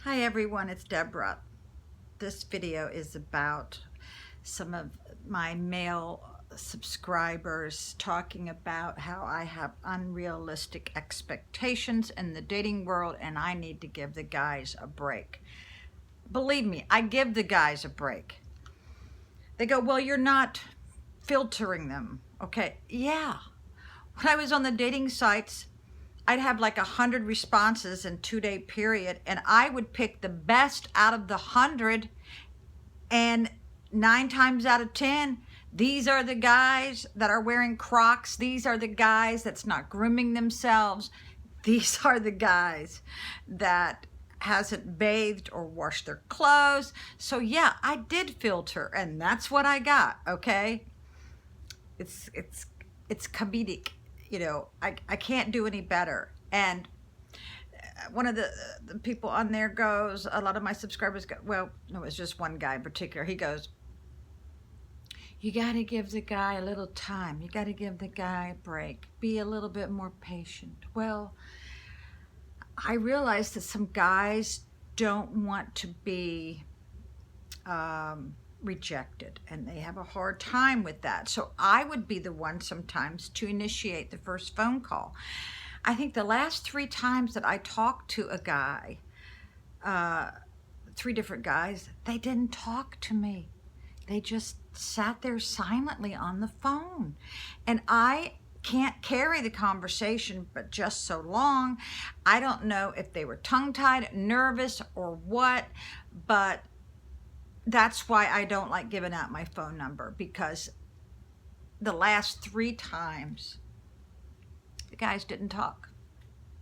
Hi everyone, it's Deborah. This video is about some of my male subscribers talking about how I have unrealistic expectations in the dating world and I need to give the guys a break. Believe me, I give the guys a break. They go, well, you're not filtering them. Okay, yeah. When I was on the dating sites, I'd have like 100 responses in a 2-day period, and I would pick the best out of the 100, and 9 times out of 10, these are the guys that are wearing Crocs. These are the guys that's not grooming themselves. These are the guys that hasn't bathed or washed their clothes. So yeah, I did filter, and that's what I got, okay? It's comedic. You know, I can't do any better. And one of the people on there goes, a lot of my subscribers go, well, no, it's just one guy in particular. He goes, you got to give the guy a little time. You got to give the guy a break. Be a little bit more patient. Well, I realize that some guys don't want to be rejected, and they have a hard time with that. So I would be the one sometimes to initiate the first phone call. I think the last 3 times that I talked to a guy, 3 different guys, they didn't talk to me. They just sat there silently on the phone. And I can't carry the conversation but just so long. I don't know if they were tongue-tied, nervous, or what, but that's why I don't like giving out my phone number, because the last 3 times, the guys didn't talk.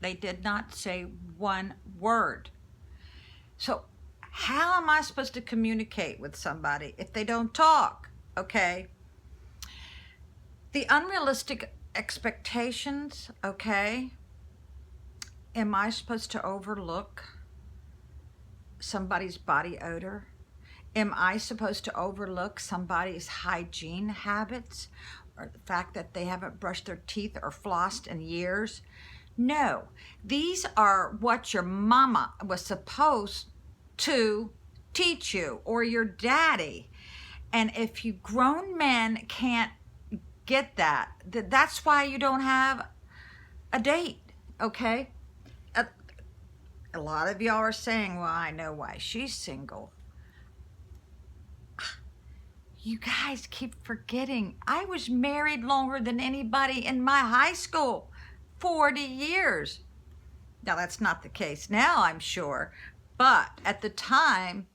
They did not say one word. So how am I supposed to communicate with somebody if they don't talk? Okay. The unrealistic expectations, okay. Am I supposed to overlook somebody's body odor? Am I supposed to overlook somebody's hygiene habits or the fact that they haven't brushed their teeth or flossed in years? No, these are what your mama was supposed to teach you, or your daddy. And if you grown men can't get that, that's why you don't have a date, okay? A lot of y'all are saying, well, I know why she's single. You guys keep forgetting I was married longer than anybody in my high school, 40 years. Now, that's not the case now, I'm sure, but at the time,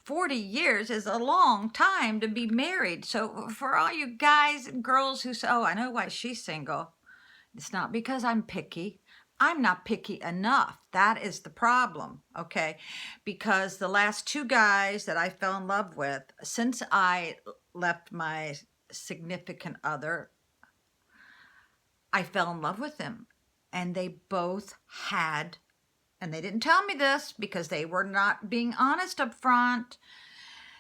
40 years is a long time to be married. So for all you guys and girls who say, oh, I know why she's single, it's not because I'm picky. I'm not picky enough. That is the problem, okay? Because the last 2 guys that I fell in love with, since I left my significant other, I fell in love with them. And they both had, and they didn't tell me this because they were not being honest up front,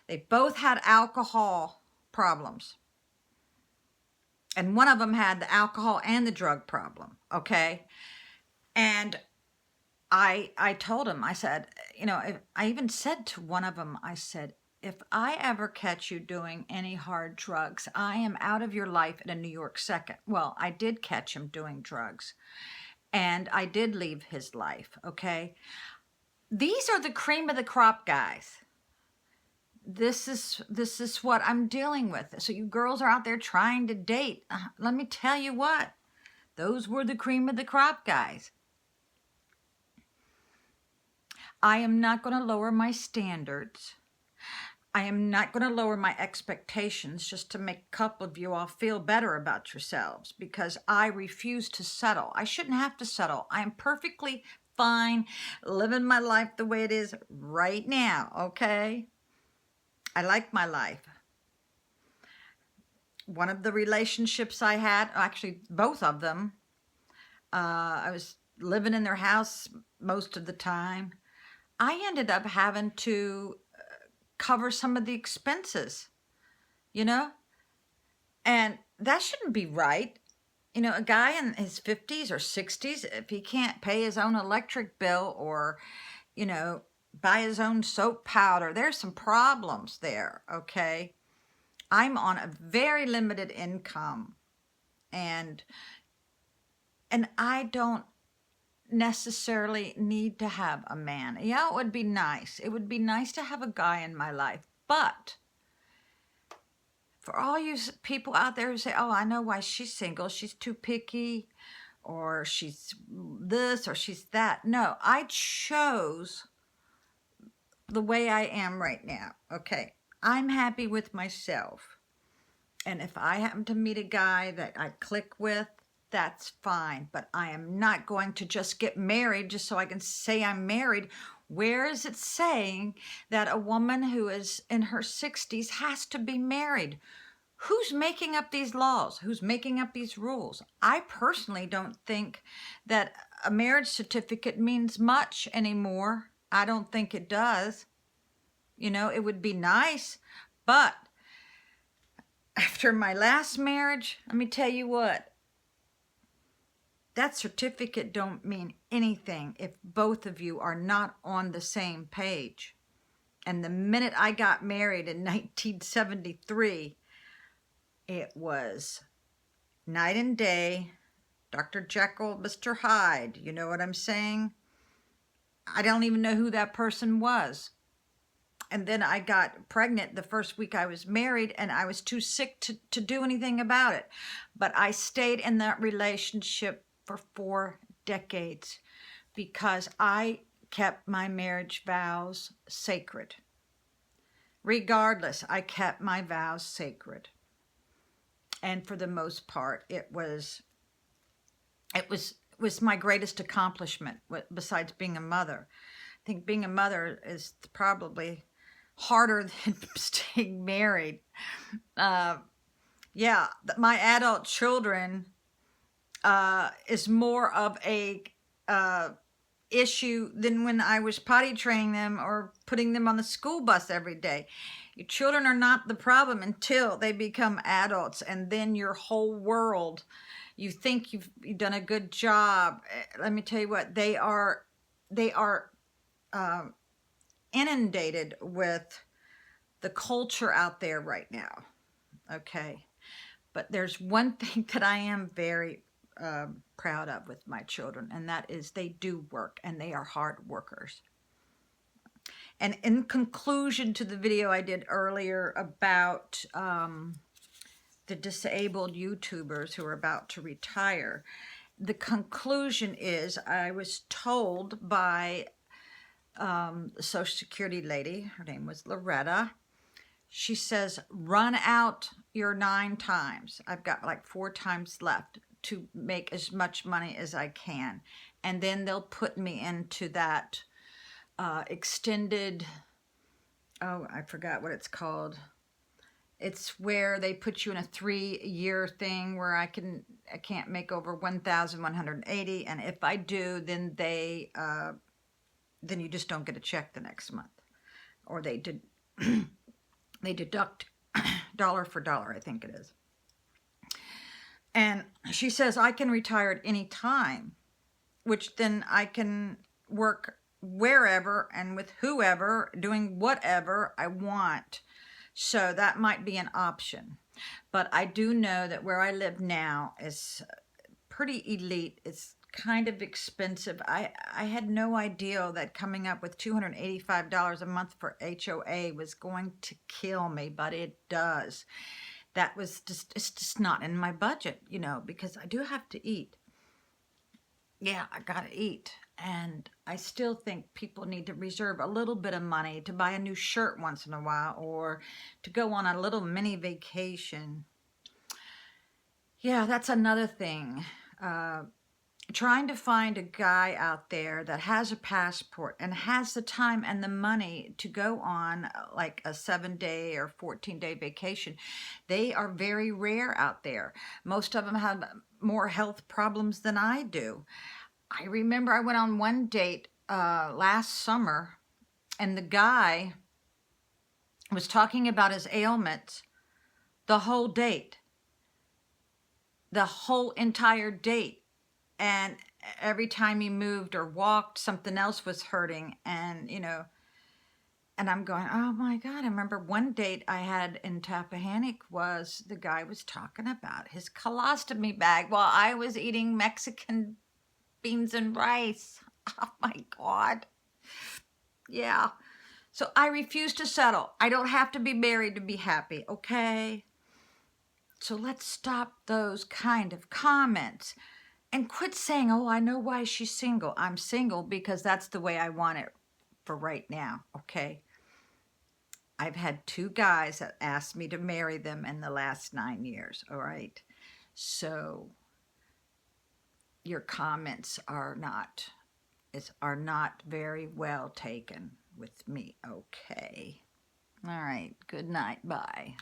they both had alcohol problems. And one of them had the alcohol and the drug problem, okay? And I told him, I said, you know, I even said to one of them, I said, if I ever catch you doing any hard drugs, I am out of your life in a New York second. Well, I did catch him doing drugs, and I did leave his life, okay? These are the cream of the crop guys. This is what I'm dealing with. So you girls are out there trying to date. Let me tell you what, those were the cream of the crop guys. I am not going to lower my standards. I am not going to lower my expectations just to make a couple of you all feel better about yourselves, because I refuse to settle. I shouldn't have to settle. I am perfectly fine living my life the way it is right now, okay? I like my life. One of the relationships I had, actually both of them, I was living in their house most of the time. I ended up having to cover some of the expenses, you know? And that shouldn't be right. You know, a guy in his 50s or 60s, if he can't pay his own electric bill or buy his own soap powder. There's some problems there, okay? I'm on a very limited income, and I don't necessarily need to have a man. Yeah, it would be nice. It would be nice to have a guy in my life, but for all you people out there who say, oh, I know why she's single, she's too picky, or she's this, or she's that. No, I chose the way I am right now, okay? I'm happy with myself. And if I happen to meet a guy that I click with, that's fine. But I am not going to just get married just so I can say I'm married. Where is it saying that a woman who is in her 60s has to be married? Who's making up these laws? Who's making up these rules? I personally don't think that a marriage certificate means much anymore. I don't think it does. It would be nice, but after my last marriage, let me tell you what, that certificate don't mean anything if both of you are not on the same page. And the minute I got married in 1973, it was night and day, Dr. Jekyll, Mr. Hyde. You know what I'm saying? I don't even know who that person was. And then I got pregnant the first week I was married, and I was too sick to do anything about it. But I stayed in that relationship for 4 decades because I kept my marriage vows sacred. Regardless, I kept my vows sacred. And for the most part, it was my greatest accomplishment besides being a mother. I think being a mother is probably harder than staying married. Yeah, my adult children is more of a issue than when I was potty training them or putting them on the school bus every day. Your children are not the problem until they become adults, and then your whole world, you think you've done a good job. Let me tell you what, they are inundated with the culture out there right now, okay? But there's one thing that I am very proud of with my children, and that is they do work, and they are hard workers. And in conclusion to the video I did earlier about the disabled YouTubers who are about to retire, the conclusion is I was told by the Social Security lady, her name was Loretta. She says, run out your 9 times. I've got like 4 times left to make as much money as I can. And then they'll put me into that extended, oh, I forgot what it's called. It's where they put you in a 3-year thing where I can't make over 1,180. And if I do, then then you just don't get a check the next month. Or they deduct dollar for dollar, I think it is. And she says I can retire at any time, which then I can work wherever and with whoever, doing whatever I want. So that might be an option. But I do know that where I live now is pretty elite. It's kind of expensive. I had no idea that coming up with $285 a month for HOA was going to kill me, but it does. It's just not in my budget, because I do have to eat. Yeah, I gotta eat. And I still think people need to reserve a little bit of money to buy a new shirt once in a while, or to go on a little mini vacation. Yeah, that's another thing. Trying to find a guy out there that has a passport and has the time and the money to go on like a 7-day or 14-day vacation. They are very rare out there. Most of them have more health problems than I do. I remember I went on one date last summer, and the guy was talking about his ailments the whole date. The whole entire date. And every time he moved or walked, something else was hurting. And, and I'm going, oh my God. I remember one date I had in Tappahannock was the guy was talking about his colostomy bag while I was eating Mexican beans and rice. Oh my God. Yeah. So I refuse to settle. I don't have to be married to be happy, okay? So let's stop those kind of comments and quit saying, oh, I know why she's single. I'm single because that's the way I want it for right now, okay? I've had 2 guys that asked me to marry them in the last 9 years, all right? So your comments are not very well taken with me, okay? All right, good night, bye.